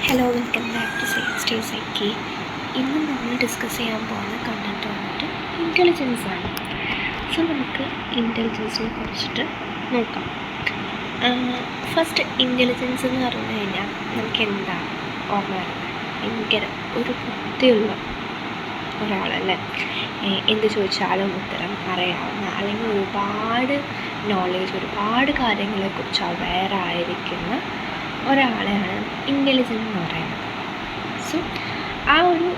Hello, welcome back to stay psyche. ഇന്ന് നമ്മൾ discuss ചെയ്യാൻ പോകുന്ന കണ്ടൻറ്റ് വന്നിട്ട് ഇൻ്റലിജൻസ് ആണ്. സോ നമുക്ക് ഇൻ്റലിജൻസിനെ കുറിച്ചിട്ട് നോക്കാം. ഫസ്റ്റ് ഇൻ്റലിജൻസ് എന്ന് പറഞ്ഞു കഴിഞ്ഞാൽ നമുക്ക് എന്താണ് ഓർമ്മ വരുന്നത്? ഭയങ്കര ഒരു ബുദ്ധിയുള്ള ഒരാളല്ലേ, എന്ത് ചോദിച്ചാലും ഉത്തരം അറിയാവുന്ന, അല്ലെങ്കിൽ ഒരുപാട് നോളേജ്, ഒരുപാട് കാര്യങ്ങളെക്കുറിച്ച് അവെയറായിരിക്കുന്ന ഒരാളെയാണ് ഇൻ്റലിജൻസ് എന്ന് പറയുന്നത്. സോ ആ ഒരു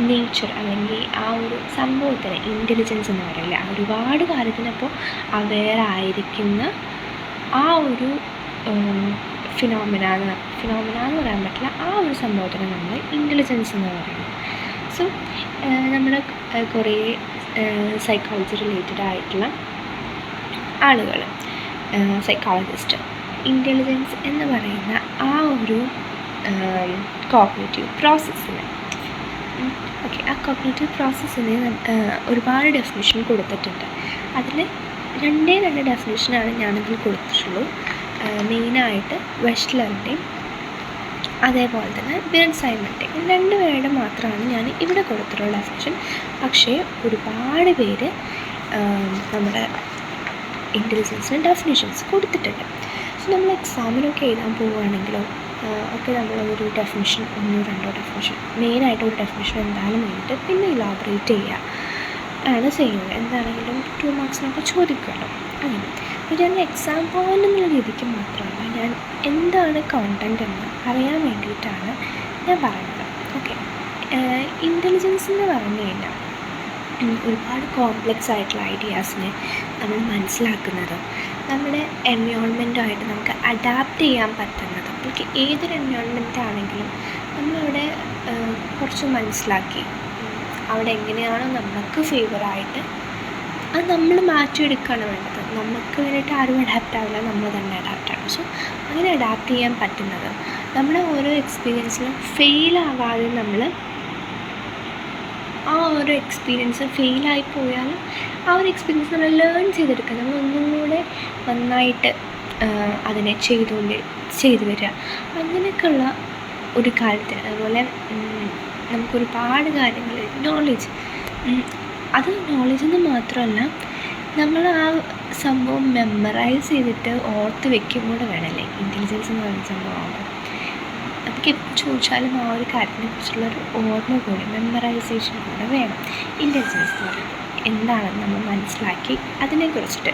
നേച്ചർ അല്ലെങ്കിൽ ആ ഒരു സംഭവത്തിന് ഇൻ്റലിജൻസ് എന്ന് പറയില്ല. ഒരുപാട് കാര്യത്തിനപ്പോൾ അവെയറായിരിക്കുന്ന ആ ഒരു ഫിനോമിന എന്ന് പറയാൻ പറ്റില്ല, ആ ഒരു സംഭവത്തിന് നമ്മൾ ഇൻ്റലിജൻസ് എന്ന് പറയുന്നത്. സോ നമ്മുടെ കുറേ സൈക്കോളജി റിലേറ്റഡ് ആയിട്ടുള്ള ആളുകൾ, സൈക്കോളജിസ്റ്റ്, ഇൻ്റലിജൻസ് എന്ന് പറയുന്ന ആ ഒരു കോഗ്നിറ്റീവ് പ്രോസസ്സിന് ആ കോഗ്നിറ്റീവ് പ്രോസസ്സിന് ഒരുപാട് ഡെഫിനിഷൻ കൊടുത്തിട്ടുണ്ട്. അതിൽ രണ്ട് ഡെഫിനിഷനാണ് ഞാനിതിൽ കൊടുത്തിട്ടുള്ളൂ. മെയിനായിട്ട് വെഷ്ലറിൻ്റെയും അതേപോലെ തന്നെ ബിർഡ് സൈമൻ്റെയും രണ്ടുപേരുടെ മാത്രമാണ് ഞാൻ ഇവിടെ കൊടുത്തിട്ടുള്ള ഡെഫിനിഷൻ. പക്ഷേ ഒരുപാട് പേര് നമ്മുടെ ഇൻ്റലിജൻസിന് ഡെഫിനിഷൻസ് കൊടുത്തിട്ടുണ്ട്. സോ നമ്മൾ എക്സാമിനൊക്കെ എഴുതാൻ പോവുകയാണെങ്കിലോ ഒക്കെ നമ്മൾ ഒരു ഡെഫിനിഷൻ, 1-2 ഡെഫിനിഷൻ, മെയിനായിട്ട് ഒരു ഡെഫിനിഷൻ എന്തായാലും എഴുതിയിട്ട് പിന്നെ ഇലാബറേറ്റ് ചെയ്യുക ആണ് ചെയ്യുന്നത്. എന്താണെങ്കിലും 2 മാർക്സിനൊക്കെ ചോദിക്കുമല്ലോ. അങ്ങനെ അപ്പോൾ ഞാൻ എക്സാം പോയിൻ്റ് എന്നുള്ള രീതിക്ക് മാത്രമല്ല, ഞാൻ എന്താണ് കോണ്ടൻറ്റ് എന്ന് അറിയാൻ വേണ്ടിയിട്ടാണ് ഞാൻ പറയുന്നത്. ഓക്കെ, ഇൻ്റലിജൻസ് എന്ന് പറഞ്ഞു കഴിഞ്ഞാൽ ഒരുപാട് കോംപ്ലക്സ് ആയിട്ടുള്ള ഐഡിയാസിനെ നമ്മൾ മനസ്സിലാക്കുന്നത്, നമ്മുടെ എൻവയോൺമെൻറ്റുമായിട്ട് നമുക്ക് അഡാപ്റ്റ് ചെയ്യാൻ പറ്റുന്നത്. നമുക്ക് ഏതൊരു എൻവയോൺമെൻറ്റ് ആണെങ്കിലും നമ്മളവിടെ കുറച്ച് മനസ്സിലാക്കി അവിടെ എങ്ങനെയാണോ നമുക്ക് ഫേവറായിട്ട് അത് നമ്മൾ മാറ്റിയെടുക്കുകയാണ് വേണ്ടത്. നമുക്ക് വേണ്ടിയിട്ട് ആരും അഡാപ്റ്റ് ആവില്ല, നമ്മൾ തന്നെ അഡാപ്റ്റ് ആവും. സോ അങ്ങനെ അഡാപ്റ്റ് ചെയ്യാൻ പറ്റുന്നത് നമ്മുടെ ഓരോ എക്സ്പീരിയൻസിലും ഫെയിലാവാതെ നമ്മൾ ആ ഒരു എക്സ്പീരിയൻസ് ഫെയിലായി പോയാലും ആ ഒരു എക്സ്പീരിയൻസ് നമ്മൾ ലേൺ ചെയ്തെടുക്കുക, നമ്മൾ ഒന്നും കൂടെ നന്നായിട്ട് അതിനെ ചെയ്തു വരിക, അങ്ങനെയൊക്കെയുള്ള ഒരു കാര്യത്തിന്. അതുപോലെ നമുക്കൊരുപാട് കാര്യങ്ങൾ നോളേജ്, അത് നോളേജെന്ന് മാത്രമല്ല, നമ്മൾ ആ സംഭവം മെമ്മറൈസ് ചെയ്തിട്ട് ഓർത്ത് വെക്കും കൂടെ വേണമല്ലേ ഇൻ്റലിജൻസ് എന്ന് പറയുന്ന സംഭവമാകുമ്പോൾ. നമുക്ക് എപ്പോൾ ചോദിച്ചാലും ആ ഒരു കാര്യത്തിനെ കുറിച്ചുള്ളൊരു ഓർമ്മ കൂടി, മെമ്മറൈസേഷൻ കൂടെ വേണം. ഇൻ്റലിജൻസ് എന്ന് പറയുന്നത് എന്താണെന്ന് നമ്മൾ മനസ്സിലാക്കി അതിനെക്കുറിച്ചിട്ട്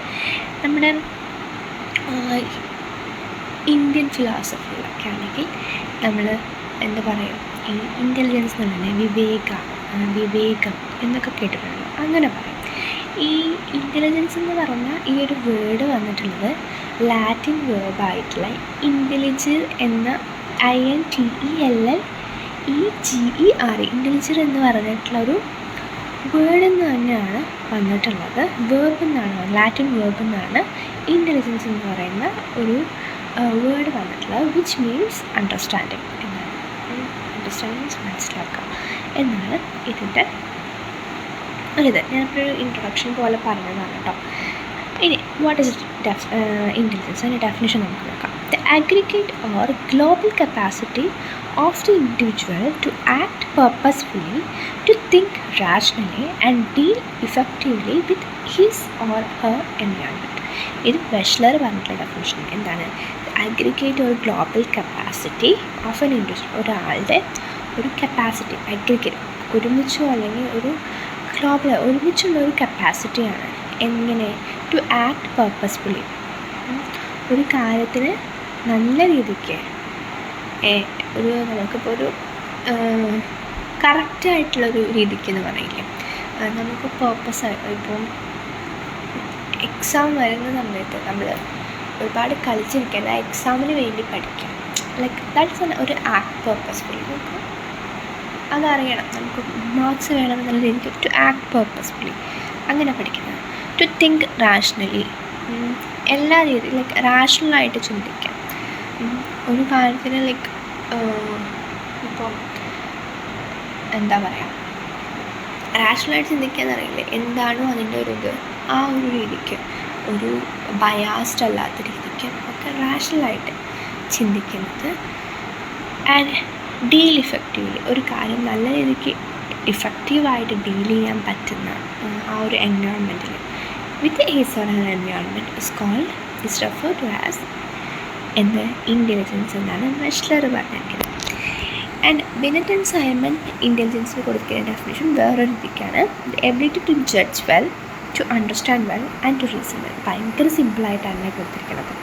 നമ്മുടെ ഇന്ത്യൻ ഫിലോസഫിയിലൊക്കെ ആണെങ്കിൽ നമ്മൾ എന്താ പറയുക, ഈ ഇൻ്റലിജൻസ് എന്ന് പറഞ്ഞാൽ വിവേകം എന്നൊക്കെ കേട്ടിട്ടുണ്ടല്ലോ, അങ്ങനെ പറയും. ഈ ഇൻ്റലിജൻസ് എന്ന് പറഞ്ഞാൽ ഈ ഒരു വേർഡ് വന്നിട്ടുള്ളത് ലാറ്റിൻ വേർബായിട്ടുള്ള ഇൻ്റലിജർ എന്ന INTELLEGER, ഇൻ്റലിജർ എന്ന് പറഞ്ഞിട്ടുള്ളൊരു വേർഡിൽ നിന്ന് തന്നെയാണ് വന്നിട്ടുള്ളത്. വേർബ് എന്നാണ്, ലാറ്റിൻ വേർബ് എന്നാണ് ഇൻ്റലിജൻസ് എന്ന് പറയുന്ന ഒരു വേർഡ് വന്നിട്ടുള്ളത്. വിച്ച് മീൻസ് അണ്ടർസ്റ്റാൻഡിങ് എന്നാണ്. അണ്ടർസ്റ്റാൻഡിങ് മീൻസ് മനസ്സിലാക്കുക എന്നാണ് ഇതിൻ്റെ ഒരിത്. ഞാനിപ്പോൾ ഒരു ഇൻട്രൊഡക്ഷൻ പോലെ പറഞ്ഞതാണ് കേട്ടോ. ഇനി വാട്ട് ഈസ് ഇൻ്റലിജൻസ്, അതിൻ്റെ ഡെഫിനിഷൻ നമുക്ക് നോക്കാം. The aggregate or global capacity of the individual to act purposefully, to think rationally and deal effectively with his or her environment. ഇത് വെഷ്ലർ പറഞ്ഞിട്ടുള്ള ഡെഫിനിഷൻ. എന്താണ് aggregate or global capacity of an individual? ഒരാളുടെ ഒരു capacity, aggregate ഒരുമിച്ചോ അല്ലെങ്കിൽ ഒരു global ഒരുമിച്ചുള്ള ഒരു കപ്പാസിറ്റിയാണ്. എങ്ങനെ? ടു ആക്ട് പർപ്പസ്ഫുള്ളി, ഒരു കാര്യത്തിന് നല്ല രീതിക്ക് ഒരു നമുക്കിപ്പോൾ ഒരു കറക്റ്റായിട്ടുള്ളൊരു രീതിക്ക് എന്ന് പറയില്ലേ, നമുക്ക് പേർപ്പസായി ഇപ്പം എക്സാം വരുന്ന സമയത്ത് നമ്മൾ ഒരുപാട് കളിച്ചിരിക്കേണ്ട, എക്സാമിന് വേണ്ടി പഠിക്കാം. ലൈക്ക് ദാറ്റ്സ് ഒരു ആക്ട് പർപ്പസ്ഫുള്ളി. നമുക്ക് അതറിയണം, നമുക്ക് മാർക്സ് വേണമെന്നുള്ള രീതിക്ക് ടു ആക്ട് പർപ്പസ്ഫുള്ളി അങ്ങനെ പഠിക്കുന്നത്. ടു തിങ്ക് റാഷണലി, എല്ലാ രീതിയിലും ലൈക്ക് റാഷണലായിട്ട് ചിന്തിക്കാം ഒരു കാര്യത്തിന്. ലൈക്ക് ഇപ്പം എന്താ പറയുക, റാഷണലായിട്ട് ചിന്തിക്കുക എന്നറിയില്ലേ, എന്താണോ അതിൻ്റെ ഒരു ഇത്, ആ ഒരു രീതിക്ക്, ഒരു ബയാസ്ഡ് അല്ലാത്ത രീതിക്ക് ഒക്കെ റാഷണലായിട്ട് ചിന്തിക്കുന്നത് ആൻഡ് ഡീൽ ഇഫക്റ്റീവ്ലി, ഒരു കാര്യം നല്ല രീതിക്ക് ഇഫക്റ്റീവായിട്ട് ഡീൽ ചെയ്യാൻ പറ്റുന്ന ആ ഒരു എൻവയോൺമെൻറ്റിൽ with his or her environment is refer to as intelligence എന്നാണ് വെഷ്ലർ പറഞ്ഞിരിക്കുന്നത്. ആൻഡ് ബിനറ്റ് ആൻഡ് സൈമൺ ഇൻ്റലിജൻസിന് കൊടുക്കുന്ന ഡെഫിനേഷൻ വേറൊരു രീതിക്കാണ്. The ability to judge well, to understand well and to reason well. ഭയങ്കര സിമ്പിളായിട്ടാണ് കൊടുത്തിരിക്കുന്നത്.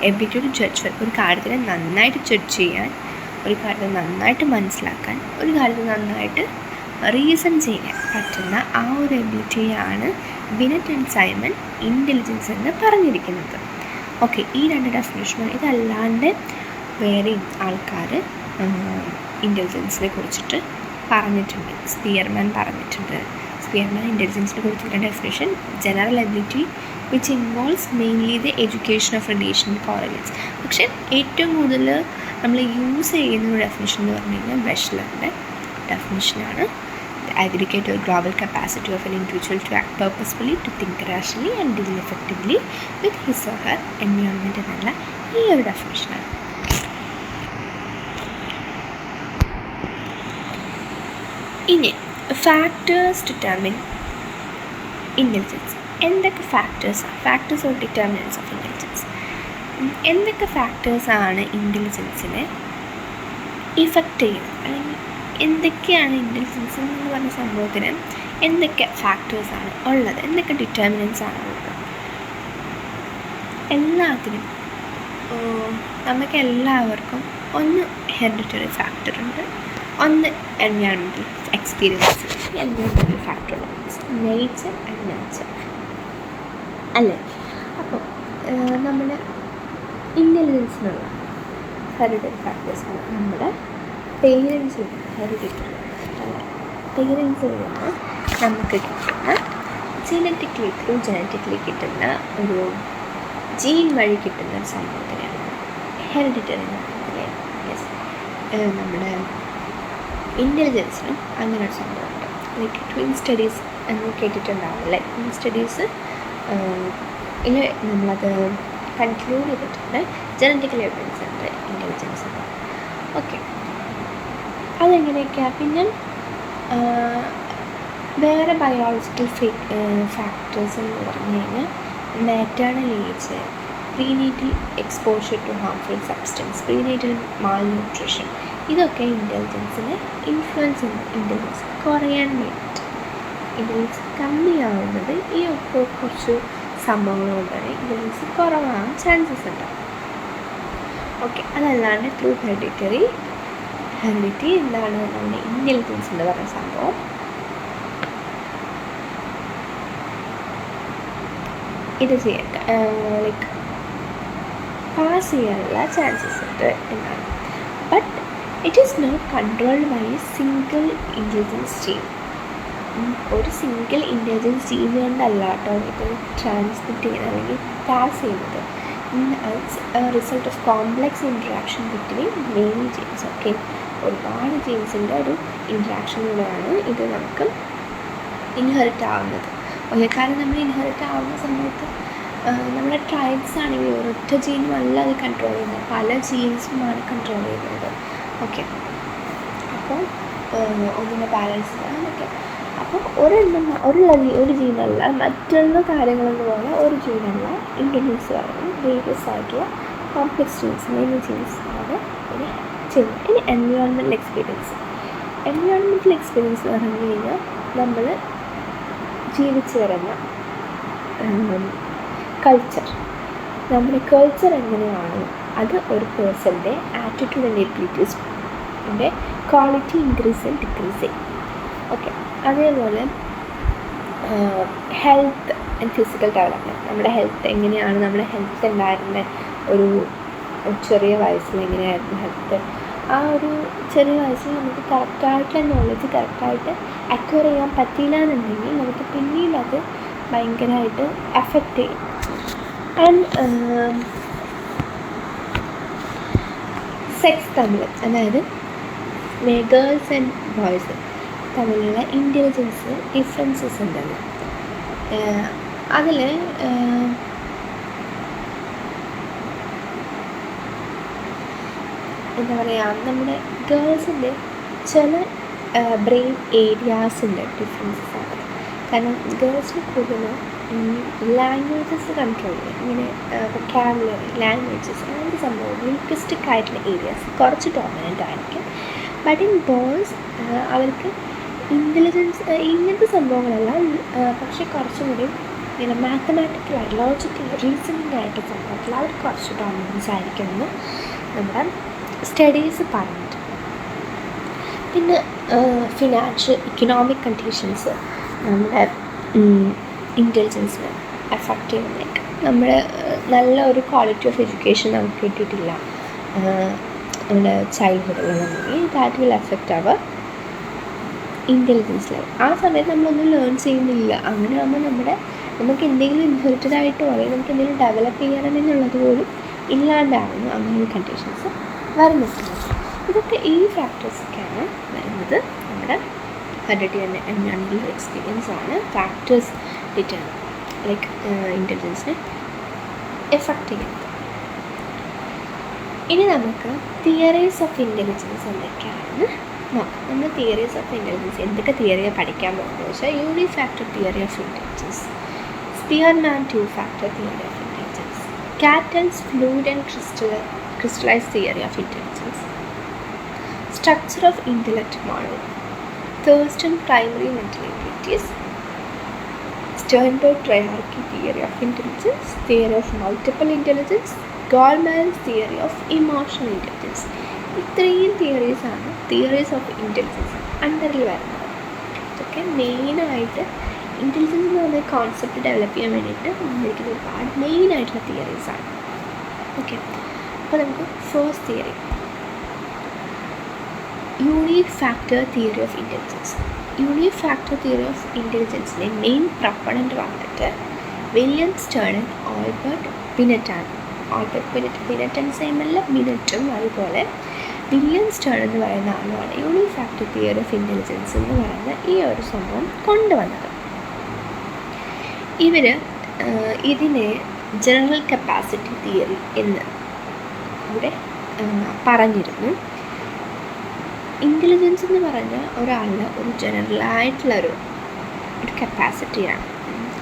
എബിലിറ്റി ടു ജഡ്ജ് വെൽ, ഒരു കാര്യത്തിനെ നന്നായിട്ട് ജഡ്ജ് ചെയ്യാൻ, ഒരു കാര്യത്തെ നന്നായിട്ട് മനസ്സിലാക്കാൻ, ഒരു കാര്യത്തെ നന്നായിട്ട് റീസൺ ചെയ്യാൻ പറ്റുന്ന ആ ഒരു എബിലിറ്റിയാണ് ബിനറ്റ് ആൻഡ് സൈമൺ ഇൻ്റലിജൻസ് എന്ന് പറഞ്ഞിരിക്കുന്നത്. ഓക്കെ, ഈ രണ്ട് ഡെഫിനേഷനും ഇതല്ലാണ്ട് വേറെയും ആൾക്കാർ ഇൻ്റലിജൻസിനെ കുറിച്ചിട്ട് പറഞ്ഞിട്ടുണ്ട്. സ്പിയർമാൻ പറഞ്ഞിട്ടുണ്ട്. സ്പിയർമാൻ ഇൻ്റലിജൻസിനെ കുറിച്ചിട്ടുള്ള definition general ability which involves mainly the education of relational correlates. പക്ഷേ ഏറ്റവും കൂടുതൽ നമ്മൾ യൂസ് ചെയ്യുന്ന ഒരു ഡെഫിനേഷൻ എന്ന് പറഞ്ഞു കഴിഞ്ഞാൽ വെഷ്ലറിൻ്റെ ഡെഫിനേഷനാണ്. The aggregate or global capacity of an individual to act purposefully, to think rationally and deal effectively with his or her environment എന്നുള്ള ഈ ഒരു ഡെഫിനേഷനാണ്. ഇനി ഫാക്ടേഴ്സ് ഡിറ്റർമിൻ ഇൻ്റലിജൻസ്. എന്തൊക്കെ factors of determinants of intelligence, എന്തൊക്കെ ഫാക്ടേഴ്സാണ് ഇൻ്റലിജൻസിനെ ഇഫക്റ്റ് ചെയ്യുന്നത്, അല്ലെങ്കിൽ എന്തൊക്കെയാണ് ഇൻ്റലിജൻസ് എന്ന് പറഞ്ഞ സംഭവത്തിന് എന്തൊക്കെ ഫാക്ടേഴ്സാണ് ഉള്ളത്, എന്തൊക്കെ ഡിറ്റർമിനൻസ് ആണ് ഉള്ളത്. എല്ലാത്തിനും നമുക്ക് എല്ലാവർക്കും ഒന്ന് ഹെറിഡിറ്ററി ഫാക്ടറുണ്ട്, ഒന്ന് എൻവയോൺമെൻറ്റൽ എക്സ്പീരിയൻസ്. എൻവയോൺമെൻറ്റൽ ഫാക്ടറുണ്ട്, നേച്ചർ ആൻഡ് നേച്ചർ അല്ലേ. അപ്പോൾ നമ്മുടെ ഇൻ്റലിജൻസിനുള്ള ഹെറിഡിറ്ററി ഫാക്ടേഴ്സാണ് നമ്മുടെ പേരൻസിൽ നിന്ന് ഹെറിഡിറ്ററി അല്ലേ. പേരൻസിൽ നിന്ന് നമുക്ക് കിട്ടുന്ന ജനറ്റിക്കലി കിട്ടുന്ന ഒരു ജീൻ വഴി കിട്ടുന്ന ഒരു സംഭവത്തിനെയാണ് ഹെറിഡിറ്ററി എന്ന് പറയുന്നത്. യെസ്, നമ്മുടെ ഇൻ്റലിജൻസിനും അങ്ങനെ ഒരു സംഭവമുണ്ട്. ലൈക്ക് ട്വിൻ സ്റ്റഡീസ് എന്ന് കേട്ടിട്ടുണ്ടാവും അല്ലേ. ട്വിൻ സ്റ്റഡീസ് നമ്മളത് കൺക്ലൂഡ് ചെയ്തിട്ടുണ്ട്. ജനറ്റിക്കൽ എവിഡൻസ് ഉണ്ട് ഇൻ്റലിജൻസ്. ഓക്കെ, അതെങ്ങനെയൊക്കെയാണ്. പിന്നെ വേറെ ബയോളജിക്കൽ ഫാക്ടേഴ്സ് എന്ന് പറഞ്ഞു കഴിഞ്ഞാൽ maternal age, prenatal exposure to harmful substance, prenatal malnutrition, ഇതൊക്കെ ഇൻ്റലിജൻസിനെ ഇൻഫ്ലുവൻസ് ചെയ്യുന്നു. ഇൻ്റലിജൻസ് കുറയാൻ വേണ്ടിയിട്ട്, ഇൻ്റലിജൻസ് കമ്മിയാവുന്നത് ഈ ഒക്കെ കുറച്ച് സംഭവങ്ങൾ കൊണ്ടാണ് ഇൻ്റലിജൻസ് കുറവാകാൻ ചാൻസസ് ഉണ്ട്. ഓക്കെ, അതല്ലാണ്ട് ത്രൂ ഹെറിഡിറ്റി എന്താണ് നമ്മുടെ ഇൻ്റലിജൻസ് എന്ന് പറയുന്ന സംഭവം ഇത് ചെയ്യേണ്ട ലൈക്ക് പാസ് ചെയ്യാനുള്ള ചാൻസസ് ഉണ്ട് എന്നാണ്. But it is not controlled by a single intelligence gene. ഒരു സിംഗിൾ ഇൻ്റലിജൻസ് ജീൻ കൊണ്ടല്ല കേട്ടോ ഇത് ട്രാൻസ്മിറ്റ് ചെയ്യുന്നത് അല്ലെങ്കിൽ പാസ് ചെയ്യുന്നത്. Result of complex interaction between many genes. Okay, ഒരുപാട് ജീൻസിൻ്റെ ഒരു ഇൻട്രാക്ഷനിലൂടെയാണ് ഇത് നമുക്ക് ഇൻഹെറിറ്റ് ആവുന്നത്. ഓക്കെ, കാരണം നമ്മൾ ഇൻഹെറിറ്റ് ആവുന്ന സമയത്ത് നമ്മുടെ ട്രൈബ്സ് ആണെങ്കിൽ ഒരൊറ്റ ജീനും അല്ല അത് കൺട്രോൾ ചെയ്യുന്നത്, പല ജീൻസുമാണ് കൺട്രോൾ ചെയ്യുന്നത്. ഓക്കെ, അപ്പോൾ ഒന്നിനെ ബാലൻസ് ചെയ്യാനൊക്കെ. അപ്പോൾ ഒരു ജീനല്ല മറ്റുള്ള കാര്യങ്ങളെന്ന് പോലെ ഒരു ജീനല്ല ഇൻ്റലിജൻസ് പറയുന്നത് വേരിയസ് ആയിട്ടുള്ള കോംപ്ലക്സ് ജീൻസ്, മെയിൻ ജീൻസാണ് ഒരു ചെയ്യുന്നത്. ഇനി എൻവയോൺമെൻറ്റൽ എക്സ്പീരിയൻസ് എന്ന് പറഞ്ഞു കഴിഞ്ഞാൽ നമ്മൾ ജീവിച്ചു വരുന്ന കൾച്ചർ, നമ്മുടെ കൾച്ചർ എങ്ങനെയാണ് അത് ഒരു പേഴ്സൻ്റെ ആറ്റിറ്റ്യൂഡ് ആൻഡ് എബിലിറ്റീസിൻ്റെ ക്വാളിറ്റി ഇൻക്രീസ് ആൻഡ് ഡിക്രീസ് ചെയ്യും. ഓക്കെ, അതേപോലെ ഹെൽത്ത് ആൻഡ് ഫിസിക്കൽ ഡെവലപ്മെൻറ്റ്, നമ്മുടെ ഹെൽത്ത് എങ്ങനെയാണ്, നമ്മുടെ ഹെൽത്ത് ഉണ്ടായിരുന്ന ഒരു ചെറിയ വയസ്സിൽ എങ്ങനെയായിരുന്നു ഹെൽത്ത്, ആ ഒരു ചെറിയ വയസ്സിൽ നമുക്ക് കറക്റ്റായിട്ടുള്ള നോളജ് കറക്റ്റായിട്ട് അക്വയർ ചെയ്യാൻ പറ്റിയില്ല എന്നുണ്ടെങ്കിൽ നമുക്ക് പിന്നീട് അത് ഭയങ്കരമായിട്ട് എഫക്റ്റ് ചെയ്യും. ആൻഡ് സെക്സ് തമ്മിൽ, അതായത് ഗേൾസ് ആൻഡ് ബോയ്സ് തമ്മിലുള്ള ഇൻ്റലിജൻസ് ഡിഫറൻസസ് ഉണ്ടല്ലോ. അതിൽ എന്താ പറയുക, നമ്മുടെ ഗേൾസിൻ്റെ ചില ബ്രെയിൻ ഏരിയാസിൻ്റെ ഡിഫറൻസസ് ആണ്. കാരണം ഗേൾസിന് കൂടുതലും ലാംഗ്വേജസ് കൺട്രോൾ ചെയ്യും, ഇങ്ങനെ വൊക്കാബുലറി, ലാംഗ്വേജസ്, അങ്ങനത്തെ സംഭവം ലിംഗ്വിസ്റ്റിക് ആയിട്ടുള്ള ഏരിയാസ് കുറച്ച് ഡോമിനൻ്റ് ആയിരിക്കും. ബട്ട് ഇൻ ബോയ്സ് അവർക്ക് ഇൻ്റലിജൻസ് ഇങ്ങനത്തെ സംഭവങ്ങളെല്ലാം പക്ഷേ കുറച്ചും കൂടി ഇങ്ങനെ മാത്തമാറ്റിക്കലായിട്ട്, ലോജിക്കൽ, റീസണിങ് ആയിട്ട് സംഭവത്തിൽ അവർ കുറച്ച് ഡോമിനൻസ് ആയിരിക്കുമെന്ന് നമ്മുടെ സ്റ്റഡീസ് പറഞ്ഞിട്ടുണ്ട്. പിന്നെ ഫിനാൻഷ്യൽ, ഇക്കണോമിക് കണ്ടീഷൻസ് നമ്മുടെ ഇൻ്റലിജൻസിനെ എഫക്റ്റ് ചെയ്യുന്നേക്ക്. നമ്മൾ നല്ല ഒരു ക്വാളിറ്റി ഓഫ് എഡ്യൂക്കേഷൻ നമുക്ക് കിട്ടിയിട്ടില്ല നമ്മുടെ ചൈൽഡ്ഹുഡിലുണ്ടെങ്കിൽ that will effect our intelligence level. ആ സമയത്ത് നമ്മളൊന്നും ലേൺ ചെയ്യുന്നില്ല. അങ്ങനെ ആകുമ്പോൾ നമുക്ക് എന്തെങ്കിലും ഇൻഹെറിറ്റഡ് ആയിട്ടോ അല്ലെങ്കിൽ നമുക്ക് എന്തെങ്കിലും ഡെവലപ്പ് ചെയ്യണമെന്നുള്ളത് പോലും ഇല്ലാണ്ടാവുന്നു. അങ്ങനെ കണ്ടീഷൻസ് വരുന്നില്ല. ഇതൊക്കെ ഈ ഫാക്ടേഴ്സൊക്കെയാണ് വരുന്നത്. നമ്മുടെ ഹെറിഡിറ്റി ആണെങ്കിൽ എക്സ്പീരിയൻസ് ആണ് ഫാക്ടേഴ്സ് ലൈക്ക് ഇൻ്റലിജൻസിനെ എഫക്റ്റ് ചെയ്യുന്നത്. ഇനി നമുക്ക് തിയറീസ് ഓഫ് ഇൻ്റലിജൻസ് എന്തൊക്കെയാണെന്ന് നോക്കാം. നമ്മൾ തിയറീസ് ഓഫ് ഇൻ്റലിജൻസ് എന്തൊക്കെ തിയറിയാണ് പഠിക്കാൻ പോകുന്നത് വെച്ചാൽ, unifactor theory of intelligence, Spearman two factor theory of intelligence, Cattell's fluid and crystallized theory of intelligence, structure of intellect model, Thurston primary mental abilities, Sternberg triarchy theory of intelligence, theory of multiple intelligence, Goldman's theory of emotional intelligence. ഇത്രയും തിയറീസാണ് theories of intelligence അണ്ടറിൽ വരുന്നത്. ഇതൊക്കെ മെയിനായിട്ട് intelligence എന്ന് പറഞ്ഞ concept develop ചെയ്യാൻ വേണ്ടിയിട്ട് ഉപയോഗിക്കുന്ന ഒരുപാട് മെയിനായിട്ടുള്ള തിയറീസാണ്. ഓക്കെ, അപ്പോൾ നമുക്ക് first theory, unique factor theory of intelligence. Unique factor theory of ഇൻ്റലിജൻസിൻ്റെ മെയിൻ പ്രൊപ്പണൻ്റ് വന്നിട്ട് വില്യം സ്റ്റേണൻ, ആൽബർട്ട് ബിനറ്റാണ്. ബിനറ്റൻ സെയിമല്ല, ബിനറ്റും അതുപോലെ വില്യം സ്റ്റേൺ എന്ന് പറയുന്ന ആളുമാണ് unique factor theory of intelligence എന്ന് പറയുന്ന ഈ ഒരു സംഭവം കൊണ്ടുവന്നത്. ഇവർ ഇതിനെ ജനറൽ കപ്പാസിറ്റി തിയറി എന്ന് ഇവിടെ പറഞ്ഞിരുന്നു. ഇൻ്റലിജൻസ് എന്ന് പറഞ്ഞാൽ ഒരാളുടെ ഒരു ജനറലായിട്ടുള്ളൊരു കപ്പാസിറ്റിയാണ്.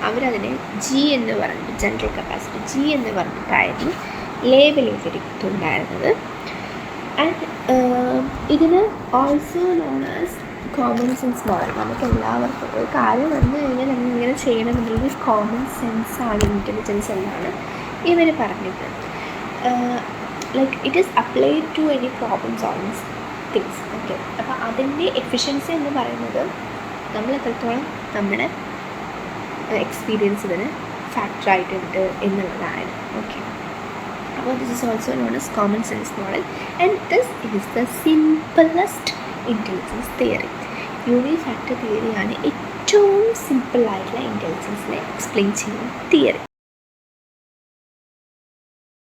അവരതിനെ ജി എന്ന് പറഞ്ഞിട്ട്, ജനറൽ കപ്പാസിറ്റി ജി എന്ന് പറഞ്ഞിട്ടായിരുന്നു ലേബൽ ചെയ്തിട്ടുണ്ടായിരുന്നത്. ആൻഡ് ഇതിന് also known as common sense model. നമുക്ക് എല്ലാവർക്കും ഒരു കാര്യം വന്നു കഴിഞ്ഞാൽ നമ്മൾ ഇങ്ങനെ ചെയ്യണമെന്നുള്ളത് കോമൺ സെൻസാണ് ഇൻ്റലിജൻസ് എന്നാണ് ഇവർ പറഞ്ഞത്. Like it is applied to any problem solving things. Okay, അപ്പോൾ അതിൻ്റെ എഫിഷ്യൻസി എന്ന് പറയുന്നത് നമ്മൾ എത്രത്തോളം നമ്മുടെ എക്സ്പീരിയൻസ് ഇതിന് ഫാക്ടറായിട്ടുണ്ട് എന്നുള്ളതാണ്. ഓക്കെ, അപ്പോൾ this is also known as common sense model and this is the simplest intelligence theory. Unique factor തിയറിയാണ് ഏറ്റവും സിമ്പിളായിട്ടുള്ള ഇൻ്റലിജൻസിനെ എക്സ്പ്ലെയിൻ ചെയ്യുന്ന തിയറി.